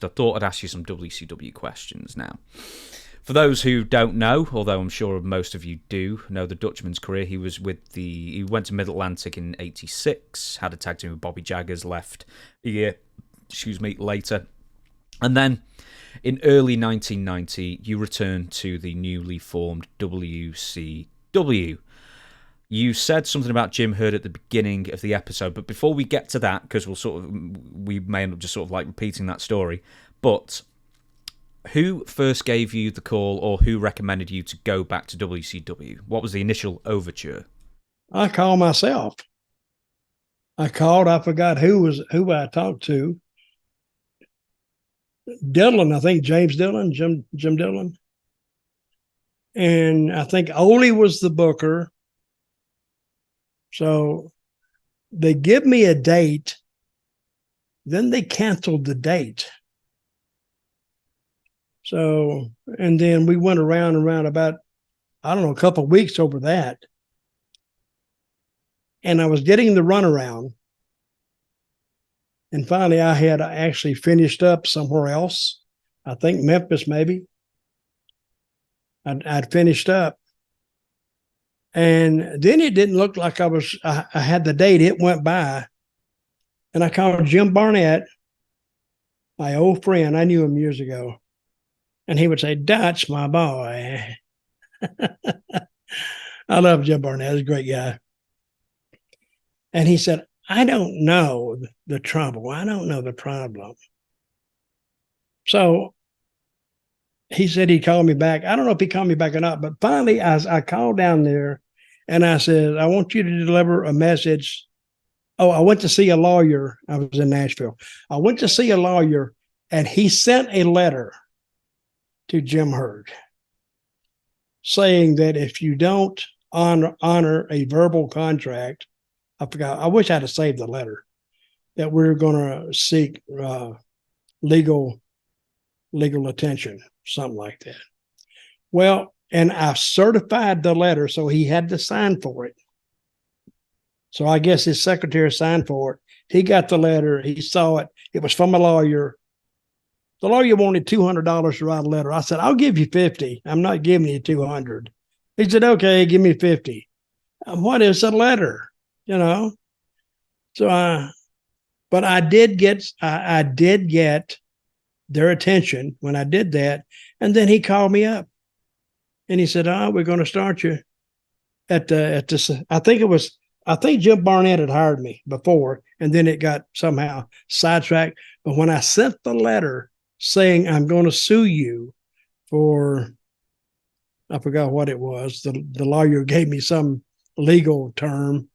I thought I'd ask you some WCW questions now. For those who don't know, although I'm sure most of you do know the Dutchman's career, he went to Mid-Atlantic in '86, had a tag team with Bobby Jaggers, left a year, later. And then in early 1990, you returned to the newly formed WCW. You said something about Jim Herd at the beginning of the episode, but before we get to that, because we may end up just sort of like repeating that story, but who first gave you the call, or who recommended you to go back to WCW? What was the initial overture? I called myself. I forgot who I talked to. Dillon, I think James Dillon, Jim Dillon. And I think Ole was the booker. So they give me a date, then they canceled the date. So, and then we went around about, I don't know, a couple of weeks over that. And I was getting the runaround. And finally, I had actually finished up somewhere else. I think Memphis, maybe. I'd finished up. And then it didn't look like I had the date. It went by. And I called Jim Barnett, my old friend. I knew him years ago. And he would say, "Dutch, my boy." I love Jim Barnett. He's a great guy. And he said, "I don't know the trouble. I don't know the problem." So he said he'd call me back. I don't know if he called me back or not, but finally I called down there and I said, "I want you to deliver a message." Oh, I went to see a lawyer. I was in Nashville. I went to see a lawyer, and he sent a letter to Jim Herd saying that if you don't honor a verbal contract, I forgot, I wish I'd have saved the letter, that we're going to seek legal attention, something like that. Well, and I certified the letter, so he had to sign for it. So I guess his secretary signed for it. He got the letter. He saw it. It was from a lawyer. The lawyer wanted $200 to write a letter. I said, "I'll give you $50. I'm not giving you $200. He said, "Okay, give me $50. What is a letter? You know? So but I did get their attention when I did that. And then he called me up and he said, "We're going to start you at this." I think Jim Barnett had hired me before, and then it got somehow sidetracked. But when I sent the letter saying I'm going to sue you for, I forgot what it was, the lawyer gave me some legal term.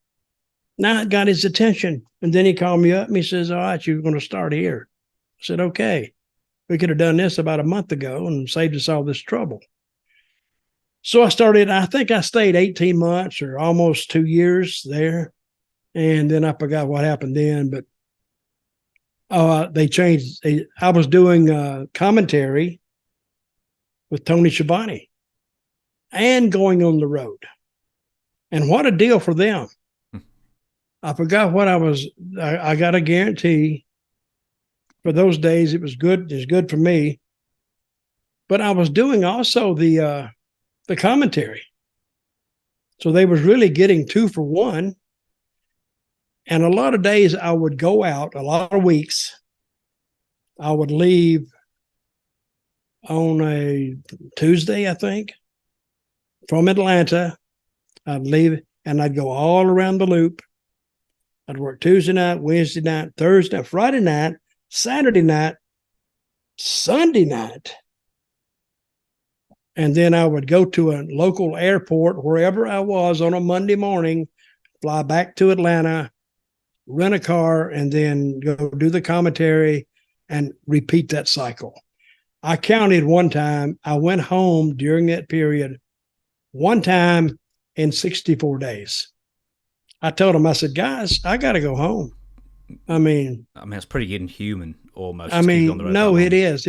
Now it got his attention. And then he called me up and he says, "All right, you're going to start here." I said, "Okay. We could have done this about a month ago and saved us all this trouble." So I think I stayed 18 months or almost 2 years there. And then I forgot what happened then, but they changed. I was doing commentary with Tony Schiavone and going on the road. And what a deal for them. I forgot what I got a guarantee for those days. It was good. It was good for me. But I was doing also the commentary. So they was really getting 2 for 1. And a lot of days I would go out, a lot of weeks, I would leave on a Tuesday, I think, from Atlanta. I'd leave and I'd go all around the loop. I'd work Tuesday night, Wednesday night, Thursday, Friday night, Saturday night, Sunday night. And then I would go to a local airport, wherever I was, on a Monday morning, fly back to Atlanta, rent a car, and then go do the commentary and repeat that cycle. I counted one time, I went home during that period one time in 64 days. I told them, I said, "Guys, I got to go home." I mean, it's pretty inhuman almost. I mean, no, it is.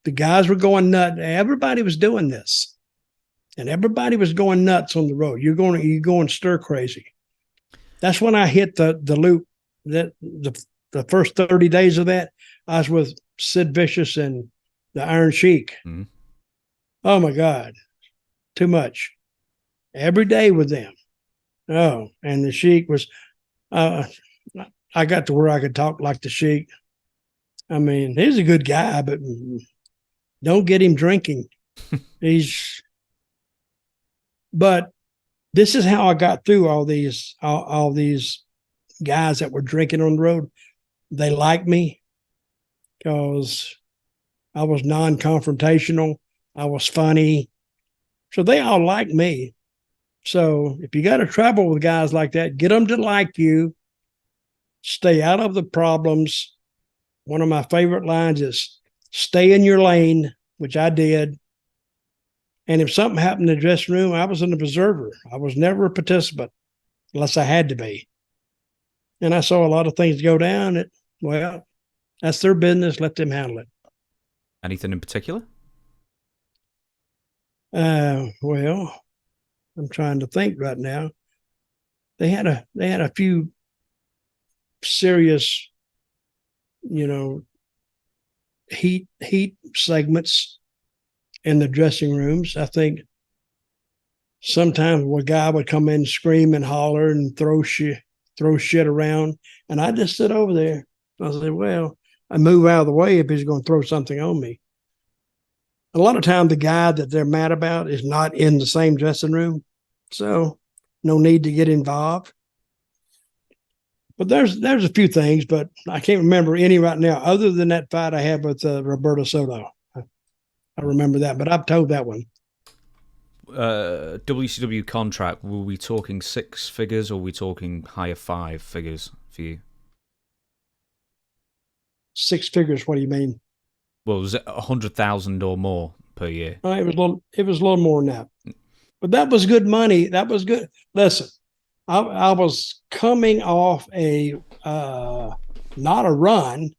The guys were going nuts. Everybody was doing this, and everybody was going nuts on the road. You're going stir crazy. That's when I hit the loop, that the the first 30 days of that, I was with Sid Vicious and the Iron Sheik. Mm-hmm. Oh my God, too much. Every day with them. Oh, and the Sheik was, I got to where I could talk like the Sheik. I mean, he's a good guy, but don't get him drinking. But this is how I got through all these guys that were drinking on the road. They liked me because I was non-confrontational. I was funny. So they all liked me. So if you got to travel with guys like that, get them to like you. Stay out of the problems. One of my favorite lines is stay in your lane, which I did. And if something happened in the dressing room, I was an observer. I was never a participant unless I had to be. And I saw a lot of things go down. Well, that's their business. Let them handle it. Anything in particular? Well, I'm trying to think right now. They had a few serious, heat segments in the dressing rooms. I think sometimes a guy would come in, scream and holler and throw shit around, and I just sit over there. I said, well, I move out of the way if he's going to throw something on me. A lot of times the guy that they're mad about is not in the same dressing room, so no need to get involved. But there's a few things, but I can't remember any right now other than that fight I had with Roberto Soto. I remember that, but I've told that one. WCW contract, were we talking six figures or were we talking higher five figures for you? Six figures, what do you mean? Well, was it 100,000 or more per year? It was a little more than that. But that was good money. That was good. Listen, I was coming off a not a run,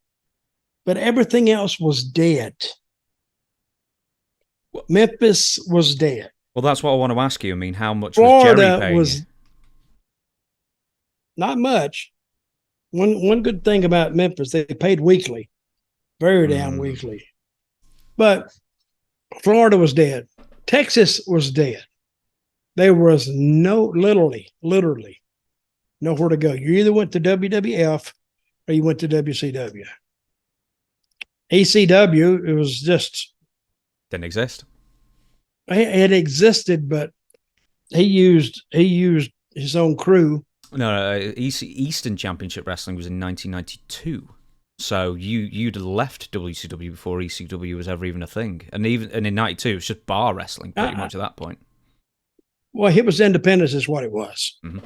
but everything else was dead. Memphis was dead. Well, that's what I want to ask you. I mean, how much Florida was Jerry paying was you? Not much. One good thing about Memphis, they paid weekly, very damn weekly. But Florida was dead. Texas was dead. There was literally nowhere to go. You either went to WWF or you went to WCW. ECW, it was just Didn't exist. It existed, but he used his own crew. No, Eastern Championship Wrestling was in 1992. So you'd left WCW before ECW was ever even a thing, and in '92 it was just bar wrestling pretty much at that point. Well, it was independence, is what it was. Mm-hmm.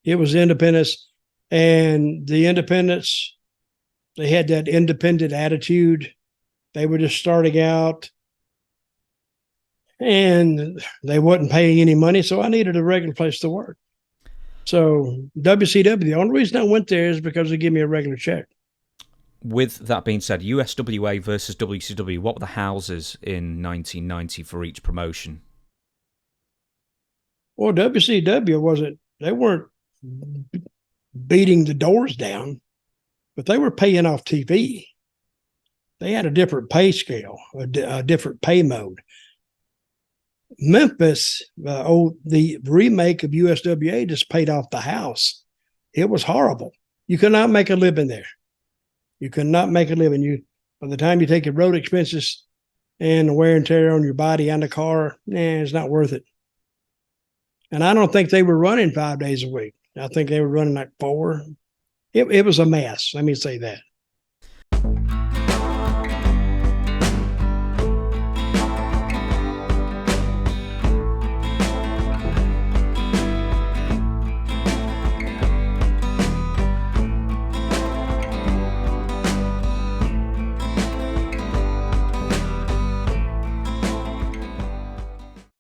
It was independence, and the independents, they had that independent attitude. They were just starting out, and they wasn't paying any money, so I needed a regular place to work. So WCW, the only reason I went there is because they give me a regular check. With that being said, USWA versus WCW, what were the houses in 1990 for each promotion? Well, WCW they weren't beating the doors down, but they were paying off TV. They had a different pay scale, a different pay mode. Memphis, the remake of USWA just paid off the house. It was horrible. You could not make a living there. You could not make a living. By the time you take your road expenses and the wear and tear on your body and the car, it's not worth it. And I don't think they were running 5 days a week. I think they were running like 4. It was a mess. Let me say that.